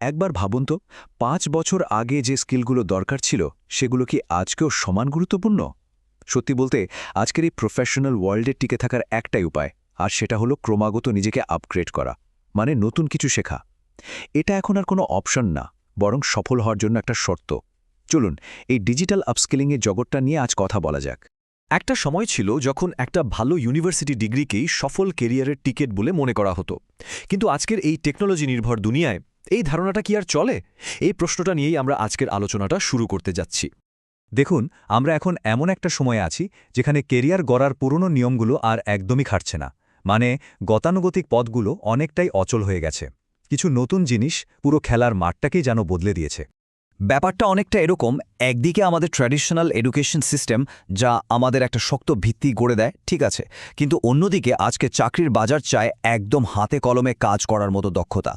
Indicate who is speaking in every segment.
Speaker 1: একবার ভাবুন তো ৫ বছর আগে যে স্কিলগুলো দরকার ছিল সেগুলো কি আজকেও সমান গুরুত্বপূর্ণ? সত্যি বলতে আজকের এই প্রফেশনাল ওয়ার্ল্ডে টিকে থাকার একটাই উপায়, আর সেটা হলো ক্রমাগত নিজেকে আপগ্রেড করা, মানে নতুন কিছু শেখা। এটা এখন আর কোনো অপশন না, বরং সফল হওয়ার জন্য একটা শর্ত। চলুন এই ডিজিটাল আপস্কিলিংয়ের জগৎটা নিয়ে আজ কথা বলা যাক।
Speaker 2: একটা সময় ছিল যখন একটা ভালো ইউনিভার্সিটি ডিগ্রিকেই সফল কেরিয়ারের টিকিট বলে মনে করা হতো। কিন্তু আজকের এই টেকনোলজি নির্ভর দুনিয়ায় এই ধারণাটা কি আর চলে? এই প্রশ্নটা নিয়েই আমরা আজকের আলোচনাটা শুরু করতে যাচ্ছি।
Speaker 3: দেখুন, আমরা এখন এমন একটা সময়ে আছি যেখানে কেরিয়ার গড়ার পুরনো নিয়মগুলো আর একদমই খাটছে না। মানে গতানুগতিক পথগুলো অনেকটাই অচল হয়ে গেছে। কিছু নতুন জিনিস পুরো খেলার মাঠটাকেই যেন বদলে দিয়েছে।
Speaker 4: ব্যাপারটা অনেকটা এরকম, একদিকে আমাদের ট্র্যাডিশনাল এডুকেশন সিস্টেম যা আমাদের একটা শক্ত ভিত্তি গড়ে দেয়, ঠিক আছে, কিন্তু অন্যদিকে আজকে চাকরির বাজার চায় একদম হাতে কলমে কাজ করার মতো দক্ষতা।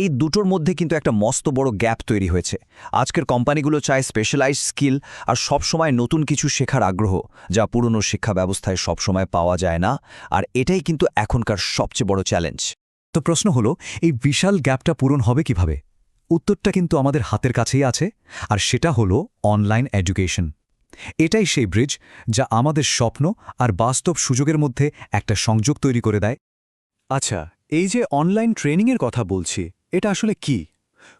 Speaker 4: এই দুটোর মধ্যে কিন্তু একটা মস্ত বড় গ্যাপ তৈরি হয়েছে। আজকের কোম্পানিগুলো চায় স্পেশালাইজড স্কিল আর সবসময় নতুন কিছু শেখার আগ্রহ, যা পুরনো শিক্ষা ব্যবস্থায় সবসময় পাওয়া যায় না। আর এটাই কিন্তু এখনকার সবচেয়ে বড় চ্যালেঞ্জ।
Speaker 3: তো প্রশ্ন হলো, এই বিশাল গ্যাপটা পূরণ হবে কিভাবে? উত্তরটা কিন্তু আমাদের হাতের কাছেই আছে, আর সেটা হলো অনলাইন এডুকেশন। এটাই সেই ব্রিজ যা আমাদের স্বপ্ন আর বাস্তব সুযোগের মধ্যে একটা সংযোগ তৈরি করে দেয়।
Speaker 1: আচ্ছা, এই যে অনলাইন ট্রেনিংয়ের কথা বলছি, এটা আসলে কি?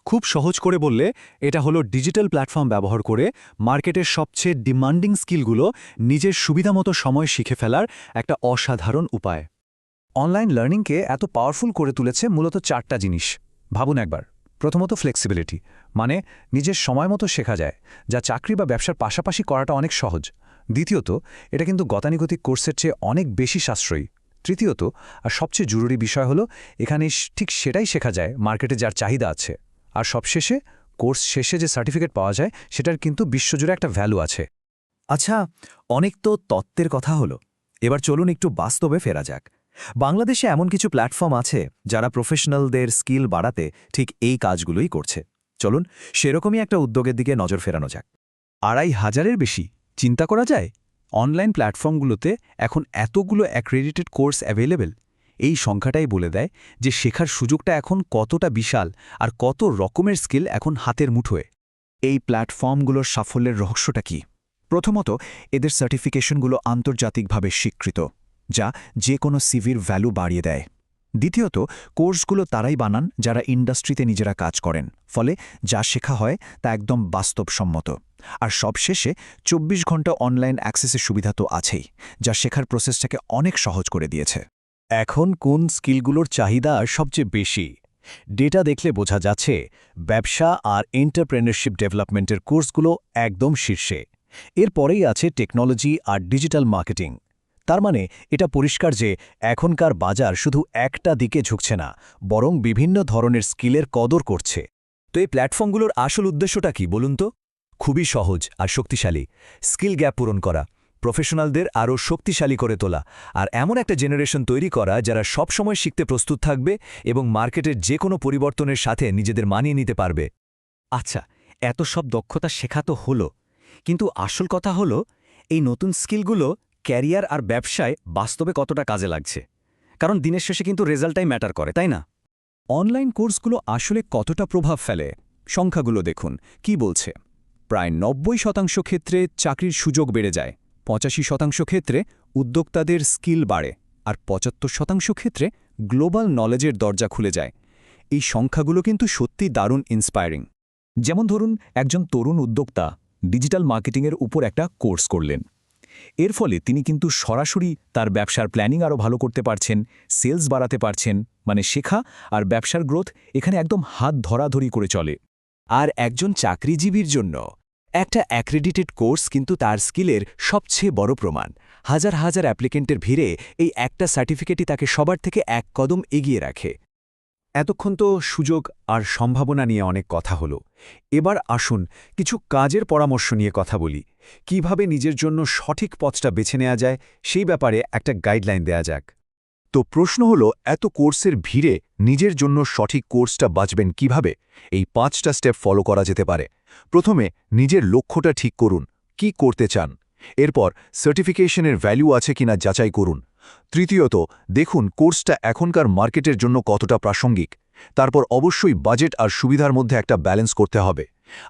Speaker 1: খুব সহজ করে বললে এটা হলো ডিজিটাল প্ল্যাটফর্ম ব্যবহার করে মার্কেটের সবচেয়ে ডিমান্ডিং স্কিলগুলো নিজের সুবিধামতো সময় শিখে ফেলার একটা অসাধারণ উপায়। অনলাইন লার্নিংকে এত পাওয়ারফুল করে তুলেছে মূলত 4টা জিনিস। ভাবুন একবার। প্রথমত ফ্লেক্সিবিলিটি, মানে নিজের সময় মতো শেখা যায়, যা চাকরি বা ব্যবসার পাশাপাশি করাটা অনেক সহজ। দ্বিতীয়ত, এটা কিন্তু গতানুগতিক কোর্সের চেয়ে অনেক বেশি সাশ্রয়ী। তৃতীয়ত, আর সবচেয়ে জরুরি বিষয় হলো, এখানে ঠিক সেটাই শেখা যায় মার্কেটে যার চাহিদা আছে। আর সবশেষে, কোর্স শেষে যে সার্টিফিকেট পাওয়া যায় সেটার কিন্তু বিশ্বজুড়ে একটা ভ্যালু আছে।
Speaker 3: আচ্ছা, অনেক তো তত্ত্বের কথা হলো, এবার চলুন একটু বাস্তবে ফেরা যাক। বাংলাদেশে এমন কিছু প্ল্যাটফর্ম আছে যারা প্রফেশনালদের স্কিল বাড়াতে ঠিক এই কাজগুলোই করছে। চলুন সেরকমই একটা উদ্যোগের দিকে নজর ফেরানো যাক।
Speaker 1: ২,৫০০-এর বেশি, চিন্তা করা যায়? অনলাইন প্ল্যাটফর্মগুলোতে এখন এতগুলো অ্যাক্রেডিটেড কোর্স অ্যাভেলেবেল। এই সংখ্যাটাই বলে দেয় যে শেখার সুযোগটা এখন কতটা বিশাল আর কত রকমের স্কিল এখন হাতের মুঠোয়। এই প্ল্যাটফর্মগুলোর সাফল্যের রহস্যটা কি? প্রথমত, এদের সার্টিফিকেশনগুলো আন্তর্জাতিকভাবে স্বীকৃত, যা যে কোনো সিভির ভ্যালু বাড়িয়ে দেয়। দ্বিতীয়ত, কোর্সগুলো তারাই বানান যারা ইন্ডাস্ট্রিতে নিজেরা কাজ করেন, ফলে যা শেখা হয় তা একদম বাস্তবসম্মত। আর সবশেষে ২৪ ঘন্টা অনলাইন অ্যাক্সেসের সুবিধা তো আছেই, যা শেখার প্রসেসটাকে অনেক সহজ করে দিয়েছে। এখন কোন স্কিলগুলোর চাহিদা সবচেয়ে বেশি? ডেটা দেখলে বোঝা যাচ্ছে ব্যবসা আর এন্টারপ্রেনারশিপ ডেভেলপমেন্টের কোর্সগুলো একদম শীর্ষে। এরপরেই আছে টেকনোলজি আর ডিজিটাল মার্কেটিং। তার মানে এটা পরিষ্কার যে এখনকার বাজার শুধু একটা দিকে ঝুঁকছে না, বরং বিভিন্ন ধরনের স্কিলের কদর করছে।
Speaker 3: তো এই প্ল্যাটফর্মগুলোর আসল উদ্দেশ্যটা কি বলুন তো? খুবই সহজ আর শক্তিশালী। স্কিল গ্যাপ পূরণ করা, প্রফেশনালদের আরও শক্তিশালী করে তোলা, আর এমন একটা জেনারেশন তৈরি করা যারা সবসময় শিখতে প্রস্তুত থাকবে এবং মার্কেটের যে কোনো পরিবর্তনের সাথে নিজেদের মানিয়ে নিতে পারবে।
Speaker 4: আচ্ছা, এত সব দক্ষতা শেখা তো হলো, কিন্তু আসল কথা হলো এই নতুন স্কিলগুলো ক্যারিয়ার আর ব্যবসায় বাস্তবে কতটা কাজে লাগছে। কারণ দিনের শেষে কিন্তু রেজাল্টটাই ম্যাটার করে, তাই না?
Speaker 1: অনলাইন কোর্সগুলো আসলে কতটা প্রভাব ফেলে? সংখ্যাগুলো দেখুন কি বলছে। প্রায় ৯০% ক্ষেত্রে চাকরির সুযোগ বেড়ে যায়, ৮৫% ক্ষেত্রে উদ্যোক্তাদের স্কিল বাড়ে, আর ৭৫% ক্ষেত্রে গ্লোবাল নলেজের দরজা খুলে যায়। এই সংখ্যাগুলো কিন্তু সত্যি দারুণ ইন্সপায়ারিং। যেমন ধরুন, একজন তরুণ উদ্যোক্তা ডিজিটাল মার্কেটিংয়ের উপর একটা কোর্স করলেন। এর ফলে তিনি কিন্তু সরাসরি তার ব্যবসার প্ল্যানিং আরও ভালো করতে পারছেন, সেলস বাড়াতে পারছেন। মানে শেখা আর ব্যবসার গ্রোথ এখানে একদম হাত ধরাধরি করে চলে। আর একজন চাকরিজীবীর জন্য একটা অ্যাক্রেডিটেড কোর্স কিন্তু তার স্কিলের সবচেয়ে বড় প্রমাণ। হাজার হাজার অ্যাপ্লিকেন্টের ভিড়ে এই একটা সার্টিফিকেটই তাকে সবার থেকে এক কদম এগিয়ে রাখে। এতক্ষণ তো সুযোগ আর সম্ভাবনা নিয়ে অনেক কথা হলো। এবার আসুন কিছু কাজের পরামর্শ নিয়ে কথা বলি। কিভাবে নিজের জন্য সঠিক পথটা বেছে নেওয়া যায় সেই ব্যাপারে একটা গাইডলাইন দেয়া যাক। তো প্রশ্ন হলো, এত কোর্সের ভিড়ে নিজের জন্য সঠিক কোর্সটা বাছবেন কিভাবে? এই 5টা স্টেপ ফলো করা যেতে পারে। প্রথমে নিজের লক্ষ্যটা ঠিক করুন, কি করতে চান। এরপর সার্টিফিকেশনের ভ্যালু আছে কিনা যাচাই করুন। তৃতীয়ত, দেখুন কোর্সটা এখনকার মার্কেটের জন্য কতটা প্রাসঙ্গিক।
Speaker 3: তারপর অবশ্যই বাজেট আর সুবিধার মধ্যে একটা ব্যালেন্স করতে হবে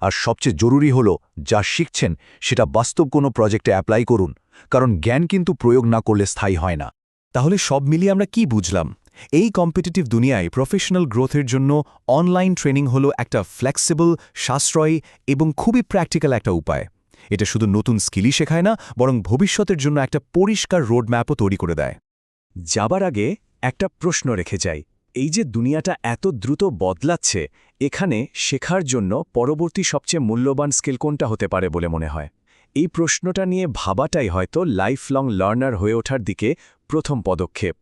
Speaker 3: আর সবচেয়ে জরুরি হলো যা শিখছেন সেটা বাস্তব কোনো প্রজেক্টে অ্যাপ্লাই করুন, কারণ জ্ঞান কিন্তু প্রয়োগ না করলে স্থায়ী হয় না।
Speaker 1: তাহলে সব মিলিয়ে আমরা কি বুঝলাম? এই কম্পিটিটিভ দুনিয়ায় প্রফেশনাল গ্রোথের জন্য অনলাইন ট্রেনিং হলো একটা ফ্লেক্সিবল, সাশ্রয়ী এবং খুবই প্র্যাকটিক্যাল একটা উপায়। এটা শুধু নতুন স্কিলই শেখায় না, বরং ভবিষ্যতের জন্য একটা পরিষ্কার রোডম্যাপও তৈরি করে দেয়। যাবার আগে একটা প্রশ্ন রেখে যাই, এই যে দুনিয়াটা এত দ্রুত বদলাচ্ছে, এখানে শেখার জন্য পরবর্তী সবচেয়ে মূল্যবান স্কিল কোনটা হতে পারে বলে মনে হয়? এই প্রশ্নটা নিয়ে ভাবাটাই হয়তো লাইফলং লার্নার হয়ে ওঠার দিকে প্রথম পদক্ষেপ।